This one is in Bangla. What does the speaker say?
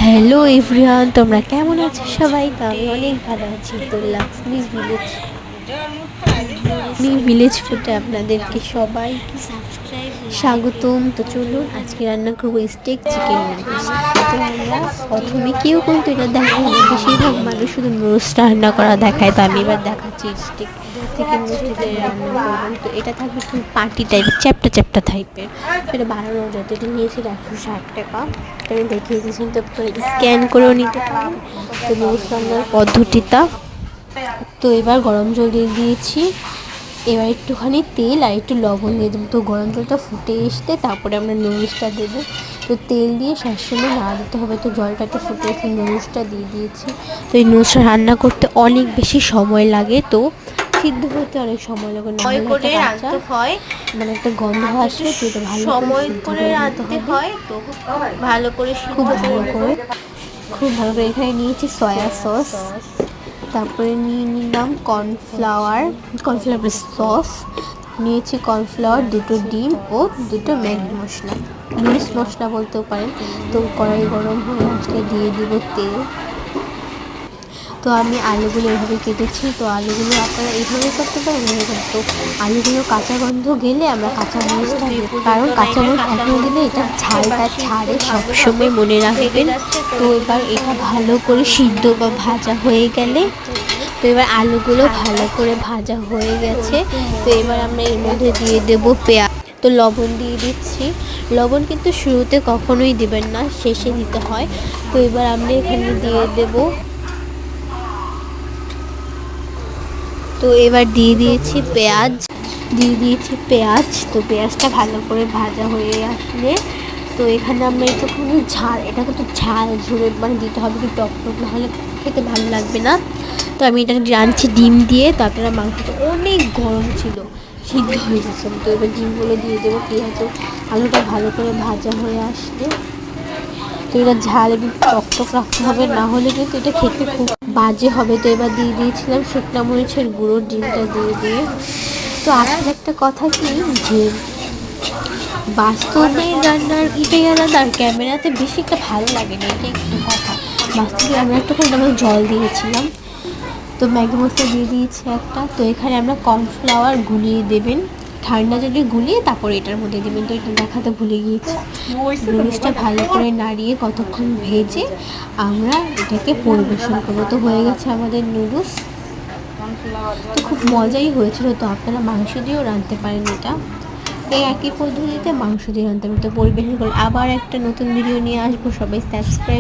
হ্যালো এভরিওয়ান, তোমরা কেমন আছো সবাই? তো আমি অনেক ভালো আছি। তো লাক্সমি ভিলেজ ফুডে আপনাদেরকে সবাইকে স্বাগতম। তো চলুন আজকে রান্না করবো স্টেক চিকেন নুডলস। তো আমরা প্রথমে কেউ কিন্তু এটা দেখায় না, বেশিরভাগ মানুষ শুধু নুডলস রান্না করা দেখায়। তো আমি এবার দেখাচ্ছি স্টেক চিকেন নুডলস রান্না করবেন। তো এটা থাকবে একটু পার্টি টাইপের, চ্যাপটা চ্যাপটা টাইপের। এটা বানানোর জন্য এটা নিয়েছি 160 টাকা। আমি দেখিয়ে দিয়েছি, তো স্ক্যান করেও নিতে পারেন। তো নুডলস রান্নার পদ্ধতিটা, তো এবার গরম জল দিয়ে দিয়েছি। এবার একটুখানি তেল আর একটু লবণ দিয়ে দেবো। তো গরম জলটা ফুটে আসতে তারপরে আমরা নুডলসটা দেবো। তো তেল দিয়ে সবসময় নাড়া দিতে হবে। তো জলটাকে ফুটে এসে নুডলসটা দিয়ে দিয়েছি। তো এই নুডলসটা রান্না করতে অনেক বেশি সময় লাগে, তো সিদ্ধ হতে অনেক সময় লাগে, করে রাখতে হয়, মানে একটা গন্ধ আসে। তো এটা ভালো সময় করে রাখতে হয়। তো ভালো করে খুব ভালো করে এখানে নিয়েছি সয়া সস, তারপরে নিয়ে নিলাম কর্নফ্লাওয়ার সস, নিয়েছি কর্নফ্লাওয়ার, 2টো ডিম ও 2টো ম্যাগি মশলা, মিক্স মশলা বলতেও পারেন। তো কড়াই গরম হয়ে আজকে দিয়ে দিব তেল। তো আমি আলুগুলো এভাবে কেটেছি। তো আলুগুলো আপনারা এইভাবে করতে পারেন। তো আলুগুলো কাঁচা গন্ধ গেলে আমরা কাঁচা মরিচটা দিব, কারণ কাঁচা মরিচ এখনও দিলে এটা ঝালটা ছাড়ে, সবসময় মনে রাখবেন। তো এবার এটা ভালো করে সিদ্ধ বা ভাজা হয়ে গেলে, তো এবার আলুগুলো ভালো করে ভাজা হয়ে গেছে। তো এবার আমরা এর মধ্যে দিয়ে দেবো পেঁয়াজ। তো লবণ দিয়ে দিচ্ছি। লবণ কিন্তু শুরুতে কখনোই দিবেন না, শেষে দিতে হয়। তো এবার আমরা এখানে দিয়ে দেবো, তো এবার দিয়ে দিয়েছি পেঁয়াজ। তো পেঁয়াজটা ভালো করে ভাজা হয়ে আসলে, তো এখানে আমরা একটুখানি ঝাল, এটা কিন্তু ঝাল ঝুড়ে মানে দিতে হবে, কি টক টক না হলে খেতে ভালো লাগবে না। তো আমি এটা রাঁধছি ডিম দিয়ে। তো আপনারা মাংসটা অনেক গরম ছিল, সিদ্ধ হয়ে গেছে। তো এবার ডিমগুলো দিয়ে দেবো। পেঁয়াজ আলুটা ভালো করে ভাজা হয়ে আসলে, তো এটা ঝাল এবং টক টক রাখতে হবে, না হলে কিন্তু এটা খেতে খুব বাজে হবে। তো এবার দিয়ে দিয়েছিলাম শুকনো মরিচের গুঁড়ো, ডিমটা দিয়ে। তো আসলে একটা কথা কি, যে বাস্তবে রান্নার এটাই আলাদা, আর ক্যামেরাতে বেশি একটা ভালো লাগে না, এটাই একটু কথা। বাস্তবে আমরা একটু করে জল দিয়েছিলাম। তো ম্যাগি মশলা দিয়ে দিয়েছি একটা। তো এখানে আমরা কর্নফ্লাওয়ার গুলিয়ে দেবেন, ঠান্ডা জলে গুলিয়ে তারপরে এটার মধ্যে দেবেন। তো এটা দেখাতে ভুলে গিয়েছি। নুডলসটা ভালো করে নাড়িয়ে কতক্ষণ ভেজে আমরা এটাকে পরিবেশন করবো। তো হয়ে গেছে আমাদের নুডলস। তো খুব মজাই হয়েছিল। তো আপনারা মাংস দিয়েও রাঁধতে পারেন এটা, এই একই পদ্ধতিতে মাংস দিয়ে রাঁধতে পারেন। তো পরিবেশন করে আবার একটা নতুন ভিডিও নিয়ে আসবো। সবাই সাবস্ক্রাইব